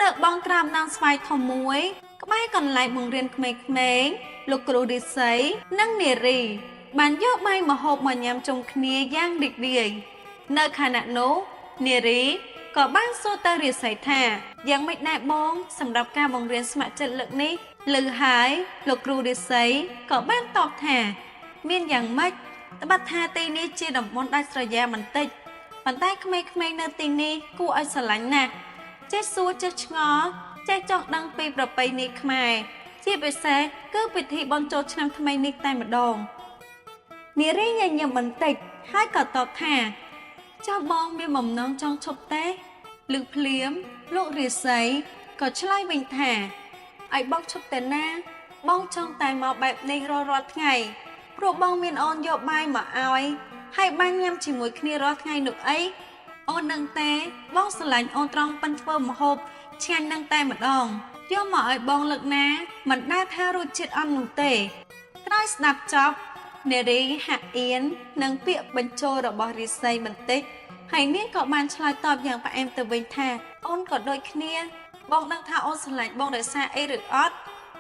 លើកបងក្រាបដល់ស្វាយធំមួយក្បែរកន្លែងបង្រៀនក្មេងៗលោកគ្រូរិស័យនិងនារីបានយកបាយម្ហូបមកញ៉ាំជុំគ្នាយ៉ាងរីករាយនៅខណៈនោះនារីក៏បានសួរទៅរិស័យថាយ៉ាងម៉េចដែរបងសម្រាប់ការបង្រៀនស្ម័គ្រចិត្តលើកនេះឮហើយលោកគ្រូរិស័យក៏បានតបថាមានយ៉ាងម៉េចត្បិតថាទីនេះជាតំបន់ដាច់ស្រយាលបន្តិចប៉ុន្តែក្មេងៗនៅទីនេះគួរឲ្យស្រឡាញ់ណាស់ចេះសួរចេះឆ្ងល់ចេះចង់ដឹងពីប្រពៃណីខ្មែរជាពិសេសគឺពិធីបុណ្យចូលឆ្នាំថ្មីនេះតែម្ដងនារីញញឹមបន្តិចហើយក៏តបថាចៅបងមានបំណងចង់ឈប់ទេឮភ្លាមលោករាសីក៏ឆ្លើយវិញថាឲ្យបងឈប់ទៅណាបងចង់តែមកបែបនេះរាល់ថ្ងៃព្រោះបងមានអូនយកបាយមកឲ្យហើយបានញ៉ាំជាមួយគ្នារាល់ថ្ងៃនោះអីអូននឹងតែបងស្រឡាញ់អូនត្រង់ប៉ិនធ្វើម្ហូបឆ្ងាញ់នឹងតែម្ដងយកមកឲ្យបងលើកណាមិនដែលថារសជាតិអន់នោះទេក្រោយស្ដាប់ចប់នារីហាក់អៀននឹងពាក្យបញ្ចូលរបស់រិស័យបន្តិចហើយនាងក៏បានឆ្លើយតបយ៉ាងផ្អែមទៅវិញថាអូនក៏ដូចគ្នាបងដឹងថាអូនស្រឡាញ់បងដោយសារអីឬអត់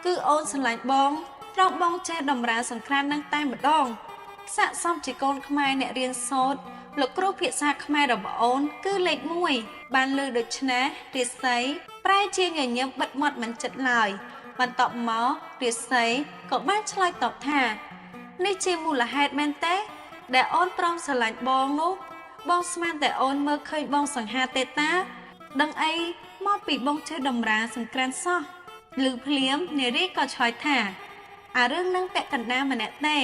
គឺអូនស្រឡាញ់បងត្រង់បងចេះដំណើរសង្គ្រាមនឹងតែម្ដងស័ក្តិសមជាកូនខ្មែរអ្នករៀនសូត្រលោកគ្រូភាសាខ្មែររបស់អូនគឺលេខ1បានលើដូច្នេះរិស័យប្រែជាញញឹមបិទមាត់មិនចិត្តឡើយបន្ទាប់មករិស័យក៏បានឆ្លើយតបថានេះជាមូលហេតុមែនទេដែលអូនព្រមស្រឡាញ់បងនោះបងស្មានតែអូនមើលឃើញបងសង្ហាទេតាដឹងអីមកពីបងចេះដំរាសង្ក្រានសោះឮភ្លាមនារីក៏ឆ្លើយថាអារឿងនឹងពាក់កណ្ដាលម្នាក់ទេ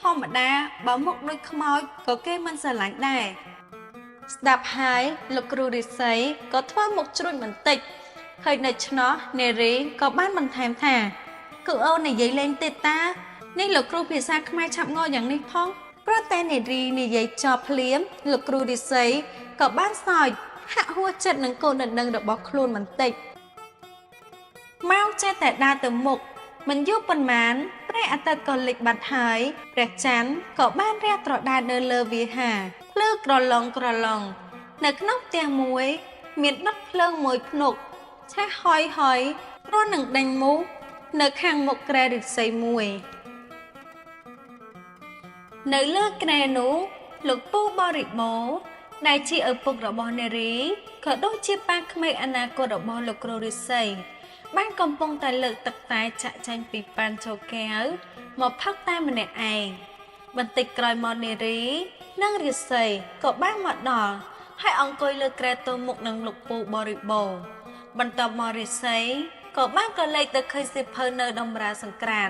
ធម្មតាបើមុខដូចខ្មោចក៏គេមិនស្រឡាញ់ដែរស្ដាប់ហើយលោកគ្រូរិស័យក៏ធ្វើមុខជ្រួញបន្តិចហើយនៅឆ្នោះនារីក៏បានបន្ថែមថាគឺអូននិយាយលេងទេតានេះលោកគ្រូភាសាខ្មែរឆាប់ងល់យ៉ាងនេះផងព្រោះតែនារីនិយាយចប់ភ្លាមលោកគ្រូរិស័យក៏បានសើចហាក់ហួសចិត្តនឹងកូនដណ្ដឹងរបស់ខ្លួនបន្តិចម៉ោងចេះតែដើរទៅមុខមិនយូរប៉ុន្មានព្រះអាទិត្យក៏លិចបាត់ហើយព្រះច័ន្ទក៏បានរះត្រដែតនៅលើវាហាភ្លឺក្រឡងនៅក្នុងផ្ទះមួយមានដុតភ្លើងមួយភ្នក់ឆេះហុយព្រោះនឹងដេញមូសនៅខាងមុខក្រែរិស័យមួយនៅលើក្រែនោះលោកពូបរិបូរដែលជាឪពុករបស់នារីក៏ដូចជាប៉ាក្មេកអនាគតរបស់លោកគ្រូរិស័យបានកំពុងតែលើកទឹកតែចាក់ចេញពីប៉ានចូលកែវមកផឹកតែម្នាក់ឯងបន្តិចក្រោយមកនារីនិងរិស័យក៏បានមកដល់ហើយអង្គុយលើក្រែទល់មុខនឹងលោកពូបរិបូរបន្ទាប់មករិស័យក៏បានក៏លេចទៅឃើញសិភៅនៅដំរាសង្ក្រាន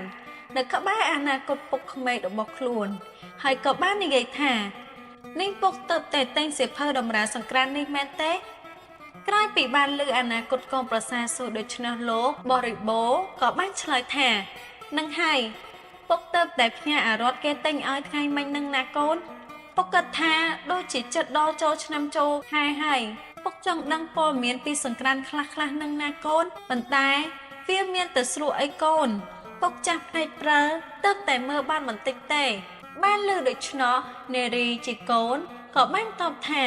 នៅក្បែរអនាគតពុកក្មេករបស់ខ្លួនហើយក៏បាននិយាយថានាងពុកទៅតែតែងសិភៅដំរាសង្ក្រាននេះមែនទេក្រោយពីបានលើអនាគតកូនប្រសាសួរដូច្នោះលោកបរិបូរក៏បានឆ្លើយថានឹងហើយពុកទៅតែផ្ញើអារត់គេទិញឲ្យថ្ងៃមិញនឹងណាកូនពុកគិតថាដូចជាចិត្តដល់ចូលឆ្នាំចូលខែហើយពុកចង់ដឹងព័ត៌មានពីសង្គ្រាមខ្លះនឹងណាកូនប៉ុន្តែវាមានតែស្រួលអីកូនពុកចាស់ភ្នែកប្រើទៅតែមើលបានបន្តិចទេបានលើដូច្នោះនារីជាកូនក៏បានតបថា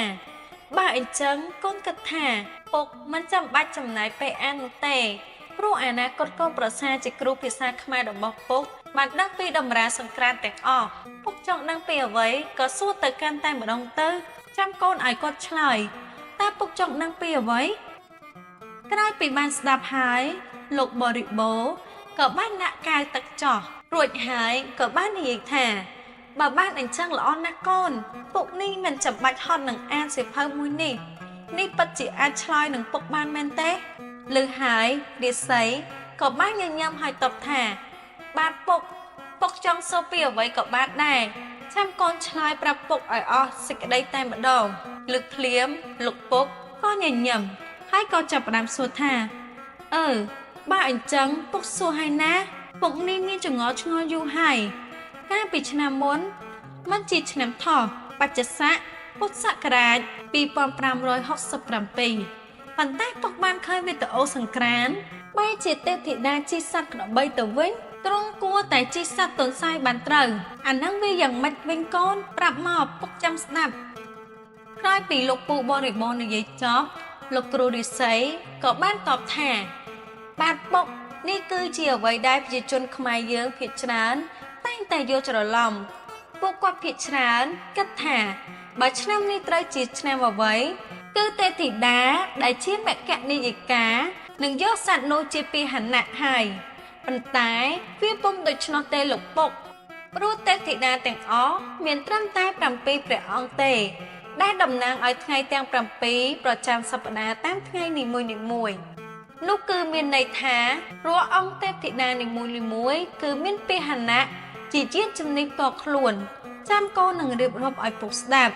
បើអញ្ចឹងកូនគិតថាពុកមិនចាំបាច់ចំណាយពេលអាននោះទេព្រោះអនាគតកូនប្រសាជាគ្រូភាសាខ្មែររបស់ពុកបានដឹងពីដំរាសង្គ្រាមទាំងអស់ពុកចង់ដឹងពីអ្វីក៏សួរទៅកាន់តែម្ដងទៅចាំកូនឲ្យគាត់ឆ្លើយតើពុកចង់ដឹងពីអ្វីក្រោយពីបានស្ដាប់ហើយលោកបរិបូរក៏បានដាក់កែវទឹកចោះរួចហើយក៏បាននិយាយថាបើបានអញ្ចឹងល្អណាស់កូនពុកនេះមិនចាំបាច់ហត់នឹងអានសៀវភៅមួយនេះពិតជាអាចឆ្លើយនឹងពុកបានមែនទេឮហើយរិស័យក៏បានញញឹមហើយតបថាបាទពុកចង់សួរពីអ្វីក៏បានដែរចាំកូនឆ្លើយប្រាប់ពុកឲ្យអស់សេចក្តីតែម្ដងលើកភ្លាមលោកពុកក៏ញញឹមហើយក៏ចាប់ផ្ដើមសួរថាបើអញ្ចឹងពុកសួរហើយណាពុកនេះមានចងល់ឆ្ងល់យូរហើយកាលពីឆ្នាំមុនមិនជាឆ្នាំថោះបច្ចស័កពុទ្ធសករាជ2567ប៉ុន្តែពុកបានឃើញវីដេអូសង្គ្រាមបែរជាទេពធីតាជិះសត្វក្របីទៅវិញទ្រង់គួរតែជិះសត្វទន្សាយបានត្រូវអានឹងវាយ៉ាងម៉េចវិញកូនប្រាប់មកពុកចាំស្ដាប់ក្រោយពីលោកពូបរិបូរនិយាយចប់ លោកគ្រូរិស័យក៏បានតបថាបាទពុកនេះគឺជាអ្វីដែលប្រជាជនខ្មែរយើងភាគច្រើនតែងតែយល់ច្រឡំពួកគាត់ភាគច្រើនគិតថាបើឆ្នាំនេះត្រូវជាឆ្នាំអ្វីគឺទេពធីតាដែលជាមគ្គនាយិកានឹងយកសត្វនោះជាពាហនៈហើយប៉ុន្តែវាពុំដូច្នោះទេលោកពុកព្រោះទេពធីតាទាំងអស់មានត្រឹមតែ7ព្រះអង្គទេដែលតំណាងឲ្យថ្ងៃទាំង7ប្រចាំសប្តាហ៍តាមថ្ងៃនីមួយៗនោះគឺមានន័យថារាល់អង្គទេពធីតានីមួយៗគឺមានពាហនៈជាជាតិជំនិះផ្ទាល់ខ្លួនចាំកូននឹងរៀបរាប់ឲ្យពុកស្ដាប់